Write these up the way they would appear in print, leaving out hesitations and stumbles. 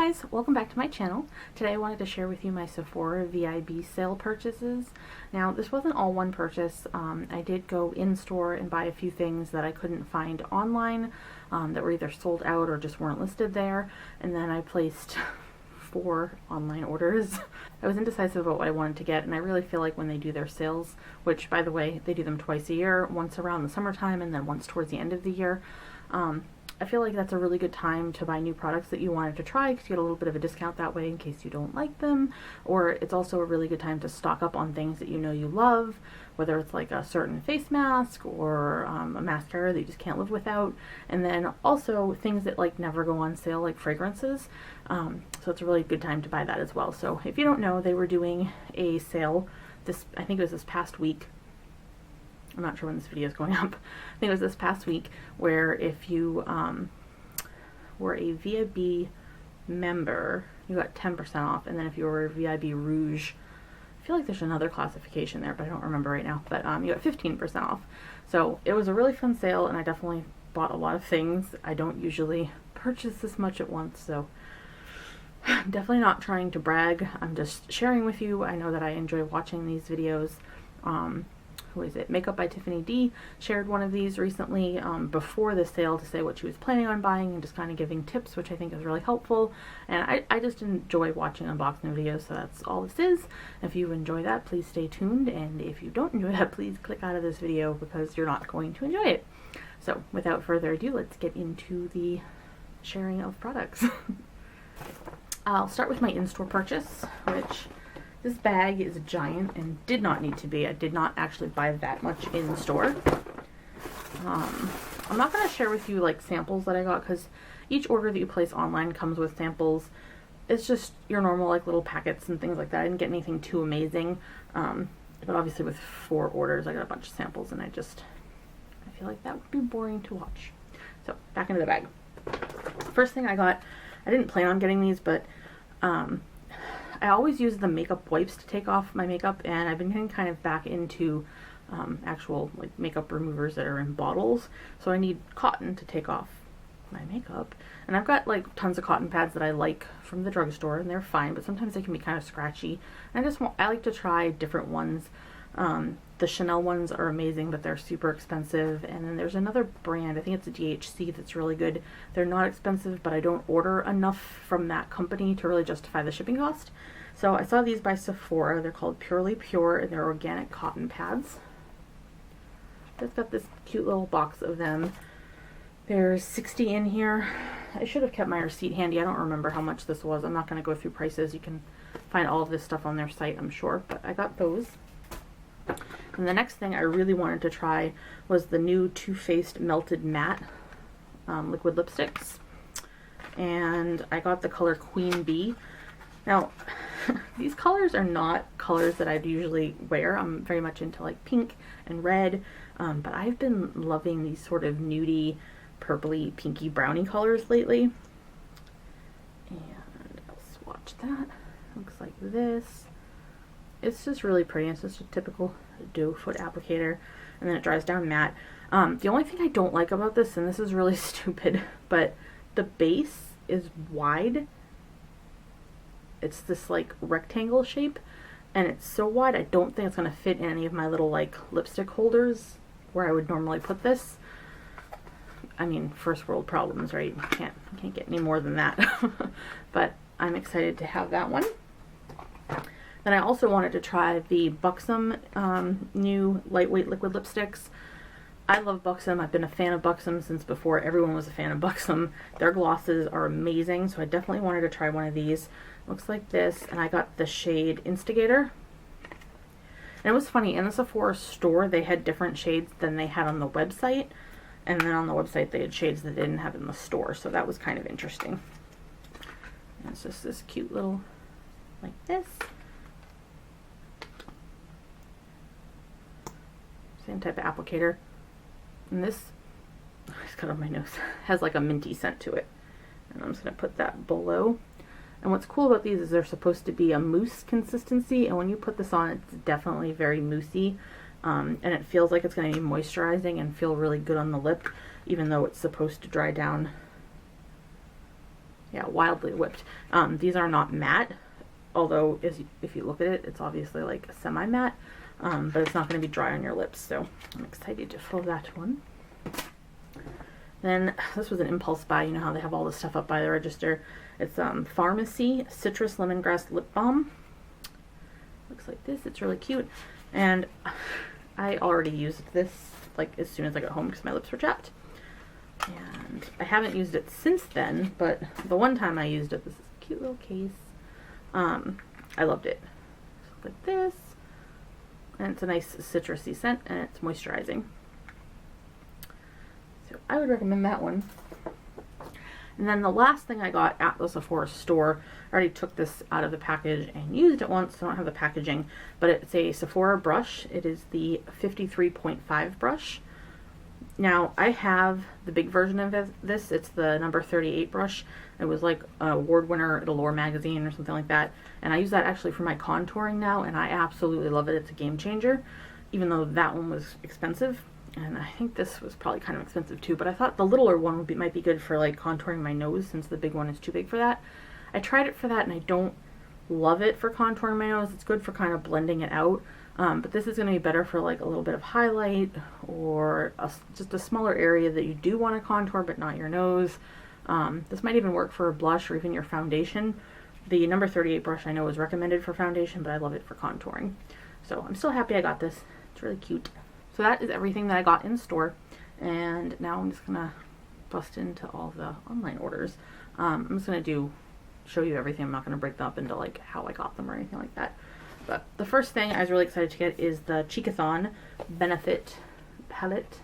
guys, welcome back to my channel. Today I wanted to share with you my Sephora VIB sale purchases. Now this wasn't all one purchase. I did go in store and buy a few things that I couldn't find online that were either sold out or just weren't listed there, and then I placed 4 online orders. I was indecisive about what I wanted to get, and I really feel like when they do their sales, which by the way they do them twice a year, once around the summertime and then once towards the end of the year, I feel like that's a really good time to buy new products that you wanted to try because you get a little bit of a discount that way in case you don't like them. Or it's also a really good time to stock up on things that you know you love, whether it's like a certain face mask or a mascara that you just can't live without. And then also things that like never go on sale, like fragrances. So it's a really good time to buy that as well. So if you don't know, they were doing a sale I think it was this past week. I'm not sure when this video is going up. I think it was this past week, where if you were a VIB member, you got 10% off, and then if you were a VIB Rouge, I feel like there's another classification there, but I don't remember right now, but you got 15% off. So it was a really fun sale, and I definitely bought a lot of things. I don't usually purchase this much at once, so I'm definitely not trying to brag. I'm just sharing with you. I know that I enjoy watching these videos. Who is it? Makeup by Tiffany D shared one of these recently before the sale to say what she was planning on buying and just kind of giving tips, which I think is really helpful. And I just enjoy watching unboxing videos, so that's all this is. If you enjoy that, please stay tuned, and if you don't enjoy that, please click out of this video because you're not going to enjoy it. So without further ado, let's get into the sharing of products. I'll start with my in-store purchase, which this bag is giant and did not need to be. I did not actually buy that much in store. I'm not going to share with you like samples that I got because each order that you place online comes with samples. It's just your normal like little packets and things like that. I didn't get anything too amazing. But obviously with 4 orders I got a bunch of samples, and I feel like that would be boring to watch. So back into the bag. First thing I got, I didn't plan on getting these, but I always use the makeup wipes to take off my makeup, and I've been getting kind of back into actual like makeup removers that are in bottles. So I need cotton to take off my makeup, and I've got like tons of cotton pads that I like from the drugstore, and they're fine, but sometimes they can be kind of scratchy. And I like to try different ones. The Chanel ones are amazing, but they're super expensive. And then there's another brand, I think it's a DHC, that's really good. They're not expensive, but I don't order enough from that company to really justify the shipping cost. So I saw these by Sephora. They're called Purely Pure, and they're organic cotton pads. Just got this cute little box of them. There's 60 in here. I should have kept my receipt handy. I don't remember how much this was. I'm not going to go through prices. You can find all of this stuff on their site, I'm sure. But I got those. And the next thing I really wanted to try was the new Too Faced Melted Matte liquid lipsticks. And I got the color Queen Bee. Now, these colors are not colors that I'd usually wear. I'm very much into like pink and red, but I've been loving these sort of nudie, purpley, pinky, brownie colors lately. And I'll swatch that. Looks like this. It's just really pretty. It's just a typical doe foot applicator, and then it dries down matte. The only thing I don't like about this, and this is really stupid, but the base is wide. It's this like rectangle shape, and it's so wide I don't think it's going to fit in any of my little like lipstick holders where I would normally put this. I mean, first world problems, right? You can't get any more than that. But I'm excited to have that one. Then I also wanted to try the Buxom new lightweight liquid lipsticks. I love Buxom. I've been a fan of Buxom since before everyone was a fan of Buxom. Their glosses are amazing, so I definitely wanted to try one of these. Looks like this, and I got the shade Instigator. And it was funny, in the Sephora store they had different shades than they had on the website, and then on the website they had shades that they didn't have in the store, so that was kind of interesting. And it's just this cute little, like this. Same type of applicator. And this, I just cut off my nose, has like a minty scent to it. And I'm just going to put that below. And what's cool about these is they're supposed to be a mousse consistency, and when you put this on, it's definitely very moussey. And it feels like it's going to be moisturizing and feel really good on the lip, even though it's supposed to dry down Yeah, Wildly Whipped. These are not matte, although if you look at it, it's obviously like semi-matte, but it's not going to be dry on your lips, so I'm excited to fill that one. Then, this was an impulse buy. You know how they have all this stuff up by the register. It's Pharmacy Citrus Lemongrass Lip Balm. Looks like this. It's really cute. And I already used this like as soon as I got home because my lips were chapped. And I haven't used it since then, but the one time I used it, this is a cute little case. I loved it. It's like this. And it's a nice citrusy scent, and it's moisturizing. So I would recommend that one. And then the last thing I got at the Sephora store, I already took this out of the package and used it once, so I don't have the packaging, but it's a Sephora brush. It is the 53.5 brush. Now, I have the big version of this. It's the number 38 brush. It was like an award winner at Allure magazine or something like that. And I use that actually for my contouring now, and I absolutely love it. It's a game changer, even though that one was expensive. And I think this was probably kind of expensive too, but I thought the littler one might be good for like contouring my nose since the big one is too big for that. I tried it for that and I don't love it for contouring my nose. It's good for kind of blending it out. But this is going to be better for like a little bit of highlight or just a smaller area that you do want to contour but not your nose. This might even work for a blush or even your foundation. The number 38 brush I know is recommended for foundation, but I love it for contouring. So I'm still happy I got this. It's really cute. So that is everything that I got in store, and now I'm just gonna bust into all the online orders. I'm just gonna show you everything. I'm not gonna break them up into like how I got them or anything like that. But the first thing I was really excited to get is the Cheekathon Benefit palette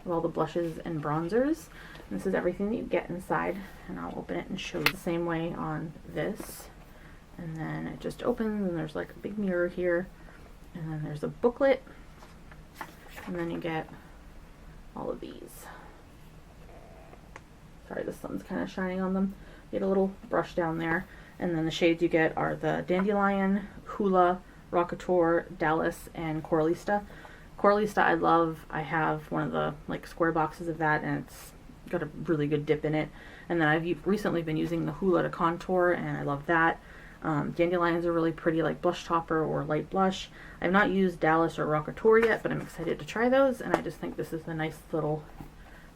of all the blushes and bronzers. And this is everything that you get inside, and I'll open it and show you the same way on this. And then it just opens, and there's like a big mirror here, and then there's a booklet. And then you get all of these. Sorry, the sun's kind of shining on them. You get a little brush down there. And then the shades you get are the Dandelion, Hula, Rockateur, Dallas, and Coralista. Coralista I love. I have one of the like square boxes of that, and it's got a really good dip in it. And then I've recently been using the Hula to contour, and I love that. Dandelion's a really pretty like blush topper or light blush. I've not used Dallas or Rockateur yet, but I'm excited to try those, and I just think this is a nice little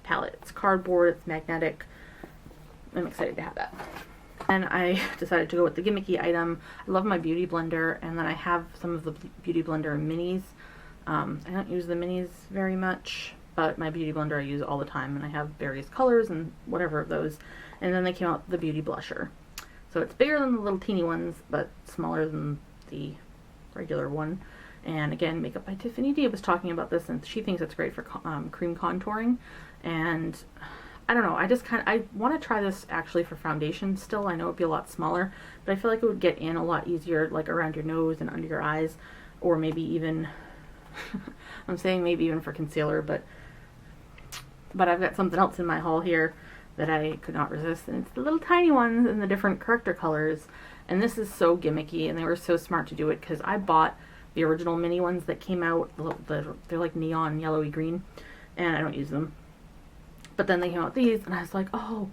palette. It's cardboard, it's magnetic. I'm excited to have that. And I decided to go with the gimmicky item. I love my Beauty Blender, and then I have some of the Beauty Blender minis. I don't use the minis very much, but my Beauty Blender I use all the time, and I have various colors and whatever of those. And then they came out with the Beauty Blusher. So it's bigger than the little teeny ones, but smaller than the regular one. And again, Makeup by Tiffany D was talking about this, and she thinks it's great for cream contouring. And I don't know, I want to try this actually for foundation still. I know it'd be a lot smaller, but I feel like it would get in a lot easier, like around your nose and under your eyes, or maybe even, I'm saying maybe even for concealer, but I've got something else in my haul here that I could not resist, and it's the little tiny ones in the different corrector colors. And this is so gimmicky, and they were so smart to do it, because I bought the original mini ones that came out. They're like neon yellowy green, and I don't use them. But then they came out with these, and I was like, oh,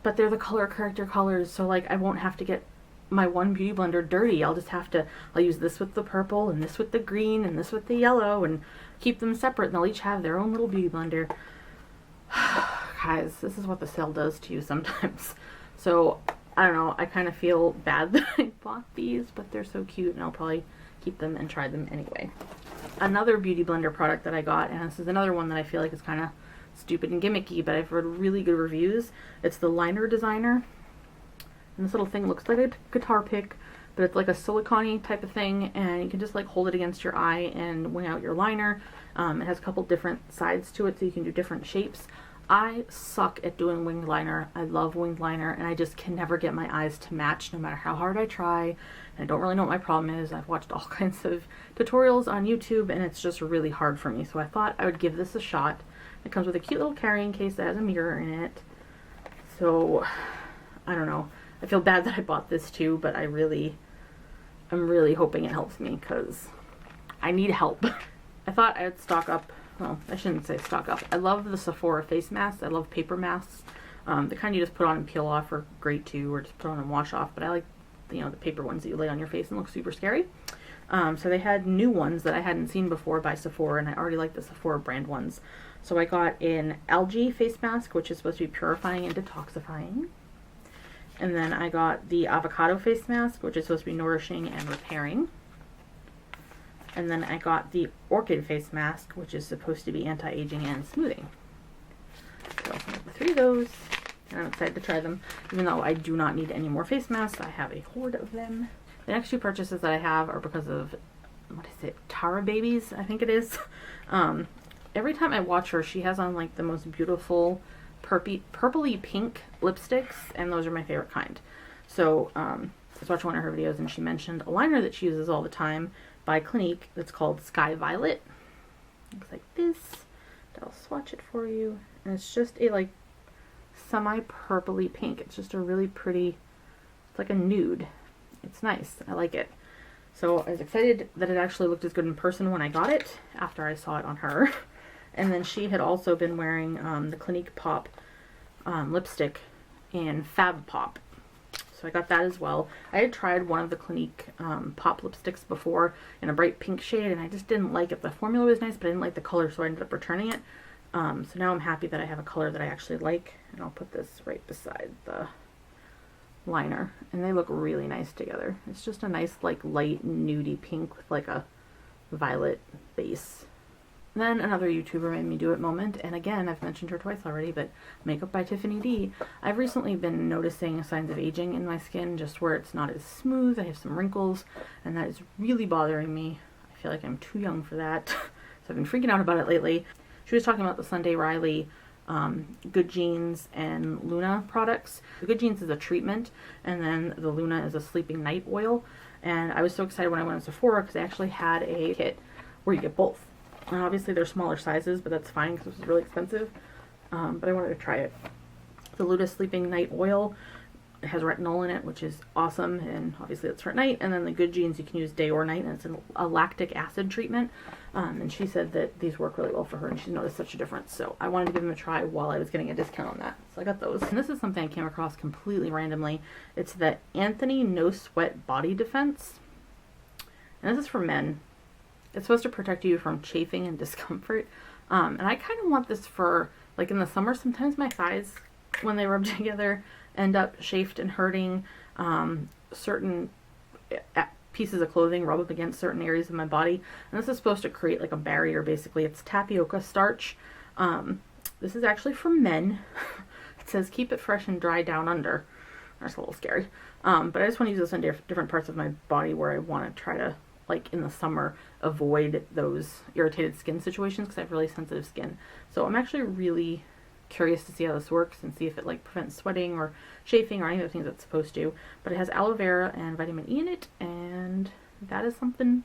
but they're the color corrector colors, so like I won't have to get my one Beauty Blender dirty. I'll use this with the purple, and this with the green, and this with the yellow, and keep them separate, and they'll each have their own little Beauty Blender. Guys, this is what the sale does to you sometimes. So, I don't know, I kind of feel bad that I bought these, but they're so cute, and I'll probably keep them and try them anyway. Another Beauty Blender product that I got, and this is another one that I feel like is kind of stupid and gimmicky, but I've heard really good reviews. It's the Liner Designer. And this little thing looks like a guitar pick, but it's like a silicone-y type of thing, and you can just like hold it against your eye and wing out your liner. It has a couple different sides to it, so you can do different shapes. I suck at doing winged liner. I love winged liner, and I just can never get my eyes to match no matter how hard I try. And I don't really know what my problem is. I've watched all kinds of tutorials on YouTube, and it's just really hard for me. So I thought I would give this a shot. It comes with a cute little carrying case that has a mirror in it. So, I don't know. I feel bad that I bought this too, but I'm really hoping it helps me, because I need help. I thought I would stock up. Well, I shouldn't say stock up. I love the Sephora face masks. I love paper masks. The kind you just put on and peel off are great too, or just put on and wash off, but I like, you know, the paper ones that you lay on your face and look super scary. So they had new ones that I hadn't seen before by Sephora, and I already like the Sephora brand ones. So I got an algae face mask, which is supposed to be purifying and detoxifying. And then I got the avocado face mask, which is supposed to be nourishing and repairing. And then I got the orchid face mask, which is supposed to be anti-aging and smoothing. So I got the 3 of those, and I'm excited to try them. Even though I do not need any more face masks, I have a hoard of them. The next 2 purchases that I have are because of, what is it, Tara Babies, I think it is. Every time I watch her, she has on like the most beautiful purpley pink lipsticks, and those are my favorite kind. So I was watching one of her videos, and she mentioned a liner that she uses all the time by Clinique that's called Sky Violet. Looks like this. I'll swatch it for you, and it's just a like semi-purpley pink. It's just a really pretty, it's like a nude. It's nice. I like it. So I was excited that it actually looked as good in person when I got it after I saw it on her. And then she had also been wearing the Clinique Pop lipstick in Fab Pop. So I got that as well. I had tried one of the Clinique Pop lipsticks before in a bright pink shade, and I just didn't like it. The formula was nice, but I didn't like the color, so I ended up returning it. So now I'm happy that I have a color that I actually like, and I'll put this right beside the liner. And they look really nice together. It's just a nice like light nudie pink with like a violet base. Then another YouTuber made me do it moment, and again, I've mentioned her twice already, but Makeup by Tiffany D. I've recently been noticing signs of aging in my skin, just where it's not as smooth. I have some wrinkles, and that is really bothering me. I feel like I'm too young for that, so I've been freaking out about it lately. She was talking about the Sunday Riley Good Genes and Luna products. The Good Genes is a treatment, and then the Luna is a sleeping night oil, and I was so excited when I went to Sephora because they actually had a kit where you get both. And obviously they're smaller sizes, but that's fine because this is really expensive. But I wanted to try it. The Luna Sleeping Night Oil, it has retinol in it, which is awesome, and obviously it's for at night. And then the Good Genes you can use day or night, and it's a lactic acid treatment. And she said that these work really well for her, and she's noticed such a difference. So I wanted to give them a try while I was getting a discount on that. So I got those. And this is something I came across completely randomly. It's the Anthony No Sweat Body Defense. And this is for men. It's supposed to protect you from chafing and discomfort. And I kind of want this for, like in the summer, sometimes my thighs, when they rub together, end up chafed and hurting. Certain pieces of clothing rub up against certain areas of my body. And this is supposed to create like a barrier, basically. It's tapioca starch. This is actually for men. It says keep it fresh and dry down under. That's a little scary. But I just want to use this in different parts of my body where I want to try to, like in the summer, avoid those irritated skin situations because I have really sensitive skin. So I'm actually really curious to see how this works and see if it like prevents sweating or chafing or any of the things it's supposed to. But it has aloe vera and vitamin E in it, and that is something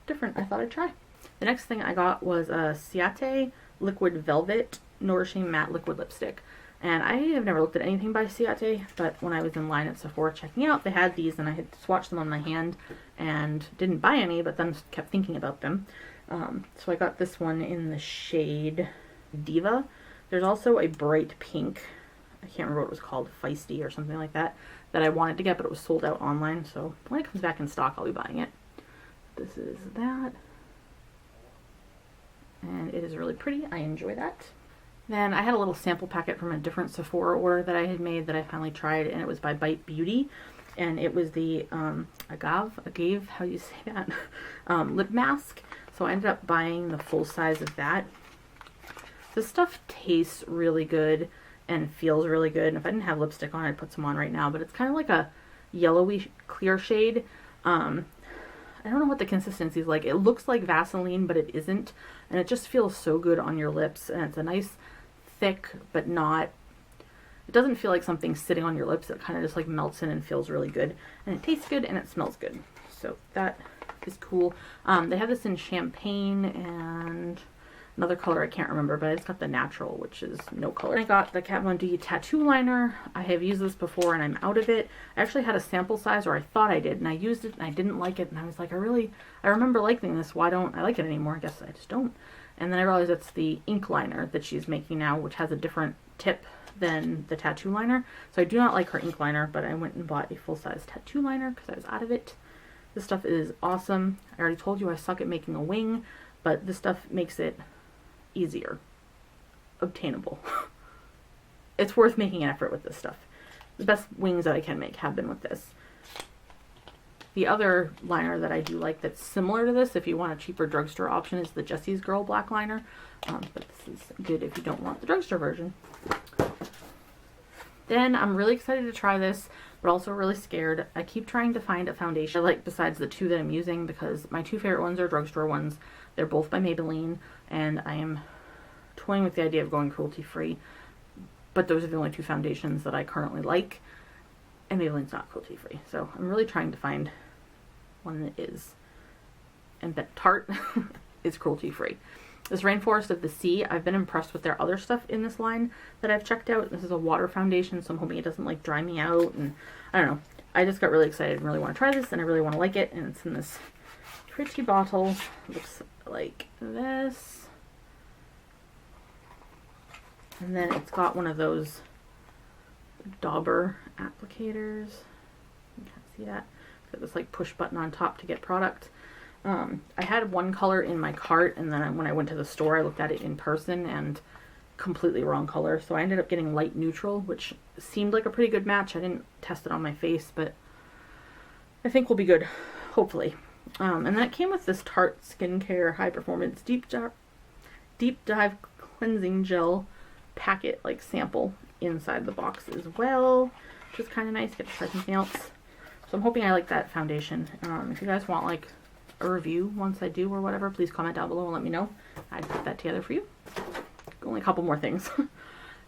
different I thought I'd try. The next thing I got was a Ciate Liquid Velvet Nourishing Matte Liquid Lipstick. And I have never looked at anything by Ciate, but when I was in line at Sephora checking out, they had these, and I had swatched them on my hand and didn't buy any, but then kept thinking about them. So I got this one in the shade Diva. There's also a bright pink, I can't remember what it was called, Feisty or something like that, that I wanted to get, but it was sold out online, so when it comes back in stock, I'll be buying it. This is that. And it is really pretty. I enjoy that. Then I had a little sample packet from a different Sephora order that I had made that I finally tried, and it was by Bite Beauty, and it was the agave, how do you say that, lip mask. So I ended up buying the full size of that. This stuff tastes really good and feels really good, and if I didn't have lipstick on, I'd put some on right now, but it's kind of like a yellowy clear shade. I don't know what the consistency is like. It looks like Vaseline, but it isn't, and it just feels so good on your lips, and it's a nice thick, but not, it doesn't feel like something sitting on your lips. It kind of just like melts in and feels really good, and it tastes good and it smells good, so that is cool. They have this in champagne and another color I can't remember, but it's got the natural, which is no color. I got the Kat Von D tattoo liner. I have used this before and I'm out of it. I actually had a sample size, or I thought I did, and I used it and I didn't like it, and I was like, I remember liking this. Why don't I like it anymore? I guess I just don't. And then I realized it's the ink liner that she's making now, which has a different tip than the tattoo liner. So I do not like her ink liner, but I went and bought a full-size tattoo liner because I was out of it. This stuff is awesome. I already told you I suck at making a wing, but this stuff makes it easier, obtainable. It's worth making an effort with this stuff. The best wings that I can make have been with this. The other liner that I do like that's similar to this, if you want a cheaper drugstore option, is the Jessie's Girl black liner. But this is good if you don't want the drugstore version. Then I'm really excited to try this, but also really scared. I keep trying to find a foundation I like besides the two that I'm using, because my two favorite ones are drugstore ones. They're both by Maybelline, and I am toying with the idea of going cruelty-free. But those are the only two foundations that I currently like, and Maybelline's not cruelty-free. So I'm really trying to find one that is, and that Tarte is cruelty-free. This Rainforest of the Sea, I've been impressed with their other stuff in this line that I've checked out. This is a water foundation, so I'm hoping it doesn't like dry me out, and I don't know. I just got really excited and really want to try this, and I really want to like it, and it's in this pretty bottle. It looks like this. And then it's got one of those dauber applicators. You can't see that. It's got this like push button on top to get product. I had one color in my cart, and then when I went to the store I looked at it in person and completely wrong color, so I ended up getting light neutral, which seemed like a pretty good match. I didn't test it on my face, but I think we'll be good, hopefully. And then it came with this Tarte Skincare High Performance Deep Dive Cleansing Gel packet, like sample, inside the box as well, which is kind of nice. Get to try something else. So I'm hoping I like that foundation. If you guys want like a review once I do or whatever, please comment down below and let me know. I'd put that together for you. Only a couple more things.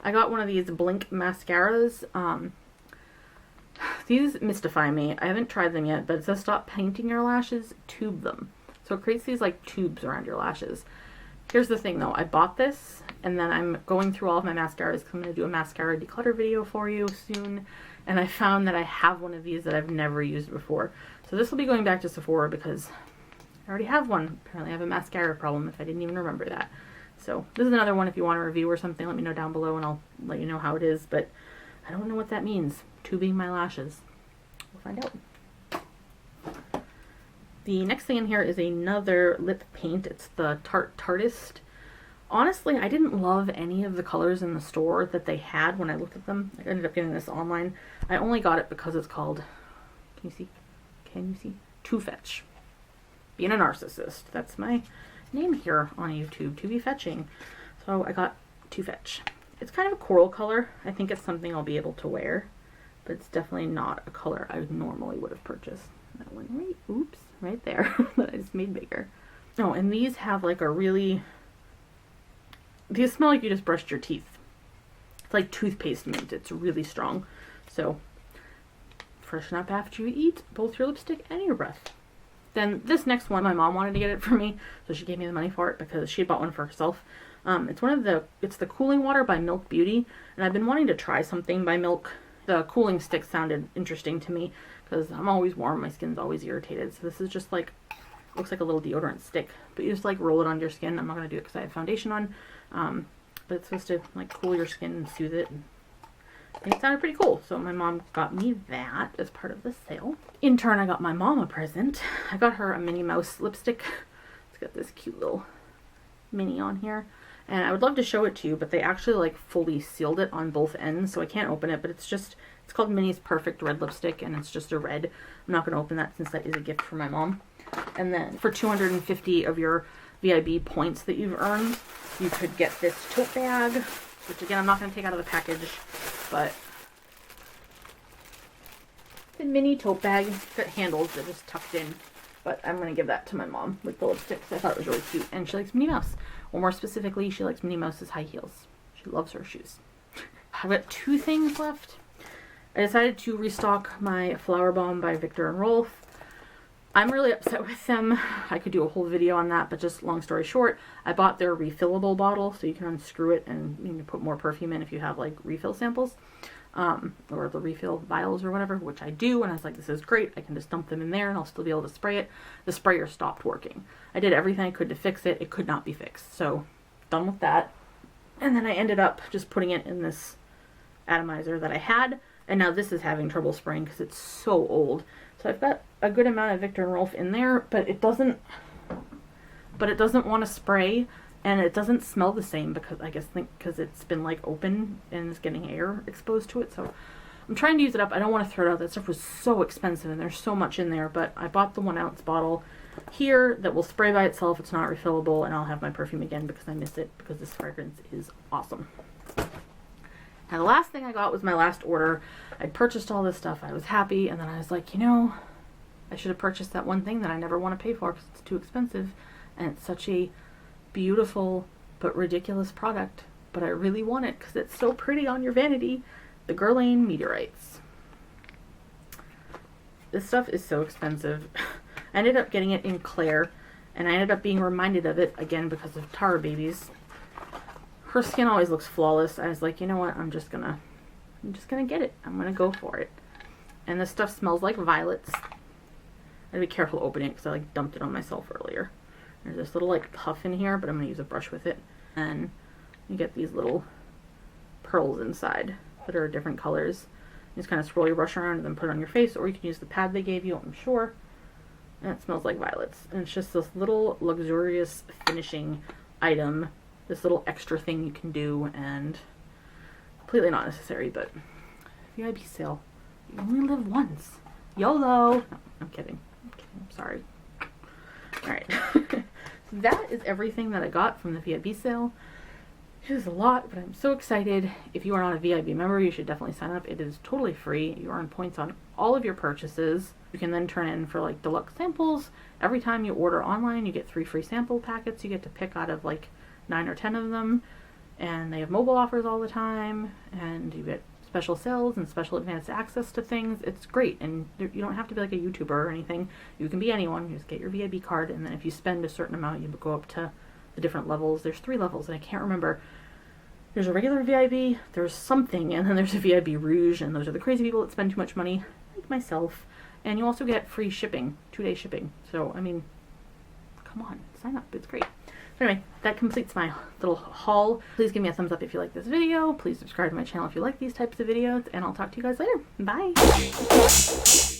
I got one of these Blink mascaras. These mystify me. I haven't tried them yet, but it says stop painting your lashes, tube them. So it creates these like tubes around your lashes. Here's the thing though, I bought this and then I'm going through all of my mascaras because I'm going to do a mascara declutter video for you soon, and I found that I have one of these that I've never used before. So this will be going back to Sephora because I already have one. Apparently I have a mascara problem if I didn't even remember that. So this is another one. If you want a review or something, let me know down below and I'll let you know how it is, but I don't know what that means. Tubing my lashes. We'll find out. The next thing in here is another lip paint. It's the Tarte Tartist. Honestly, I didn't love any of the colors in the store that they had when I looked at them. I ended up getting this online. I only got it because it's called, can you see? Can you see? ToBeFetch. Being a narcissist. That's my name here on YouTube, ToBeFetching. So I got ToBeFetch. It's kind of a coral color. I think it's something I'll be able to wear, but it's definitely not a color I normally would have purchased. That one right, oops, right there that I just made bigger. Oh, and these have like a really, these smell like you just brushed your teeth. It's like toothpaste mint. It's really strong. So freshen up after you eat both your lipstick and your breath. Then this next one, my mom wanted to get it for me, so she gave me the money for it because she had bought one for herself. It's the Cooling Water by Milk Beauty, and I've been wanting to try something by Milk. The cooling stick sounded interesting to me because I'm always warm, my skin's always irritated. So this is just like, looks like a little deodorant stick, but you just like roll it on your skin. I'm not gonna do it because I have foundation on, but it's supposed to like cool your skin and soothe it. And it sounded pretty cool, so my mom got me that as part of the sale. In turn, I got my mom a present. I got her a Minnie Mouse lipstick. It's got this cute little Minnie on here. And I would love to show it to you, but they actually like fully sealed it on both ends, so I can't open it, but it's called Minnie's Perfect Red Lipstick, and it's just a red. I'm not going to open that since that is a gift for my mom. And then for 250 of your VIB points that you've earned, you could get this tote bag, which again, I'm not going to take out of the package, but the mini tote bag. It's got handles that are just tucked in, but I'm going to give that to my mom with the lipstick because I thought it was really cute, and she likes Minnie Mouse. Or more specifically, she likes Minnie Mouse's high heels. She loves her shoes. I've got two things left. I decided to restock my Flower Bomb by Viktor and Rolf. I'm really upset with them. I could do a whole video on that, but just long story short, I bought their refillable bottle, so you can unscrew it and you can put more perfume in if you have like refill samples, or the refill vials or whatever, which I do, and I was like, this is great. I can just dump them in there and I'll still be able to spray it. The sprayer stopped working. I did everything I could to fix it. It could not be fixed, so done with that. And then I ended up just putting it in this atomizer that I had, and now this is having trouble spraying because it's so old. So I've got a good amount of Viktor & Rolf in there, but it doesn't want to spray, and it doesn't smell the same because I guess because it's been like open and it's getting air exposed to it. So I'm trying to use it up. I don't want to throw it out. That stuff was so expensive and there's so much in there, but I bought the 1 ounce bottle here that will spray by itself. It's not refillable, and I'll have my perfume again because I miss it, because this fragrance is awesome. Now the last thing I got was my last order. I'd purchased all this stuff. I was happy, and then I was like, you know, I should have purchased that one thing that I never want to pay for because it's too expensive, and it's such a beautiful but ridiculous product, but I really want it because it's so pretty on your vanity. The Guerlain Meteorites. This stuff is so expensive. I ended up getting it in Claire, and I ended up being reminded of it again because of Tara Baby's. Her skin always looks flawless. I was like, you know what, I'm just gonna get it. I'm gonna go for it. And this stuff smells like violets. I gotta be careful opening it because I like dumped it on myself earlier. There's this little like puff in here, but I'm gonna use a brush with it. And you get these little pearls inside that are different colors. You just kind of swirl your brush around and then put it on your face, or you can use the pad they gave you, I'm sure. And it smells like violets. And it's just this little luxurious finishing item, this little extra thing you can do, and completely not necessary, but VIB sale. You only live once. YOLO! No, I'm kidding. I'm sorry. Alright. That is everything that I got from the VIB sale. It is a lot, but I'm so excited. If you are not a VIB member, you should definitely sign up. It is totally free. You earn points on all of your purchases. You can then turn in for like deluxe samples. Every time you order online, you get 3 free sample packets. You get to pick out of like 9 or 10 of them. And they have mobile offers all the time. And you get special sales and special advanced access to things. It's great. And you don't have to be like a YouTuber or anything. You can be anyone. You just get your VIB card. And then if you spend a certain amount, you go up to the different levels. There's 3 levels, and I can't remember. There's a regular VIB, there's something, and then there's a VIB Rouge, and those are the crazy people that spend too much money, like myself. And you also get free shipping, 2-day shipping. So, I mean, come on, sign up, it's great. So anyway, that completes my little haul. Please give me a thumbs up if you like this video. Please subscribe to my channel if you like these types of videos, and I'll talk to you guys later. Bye!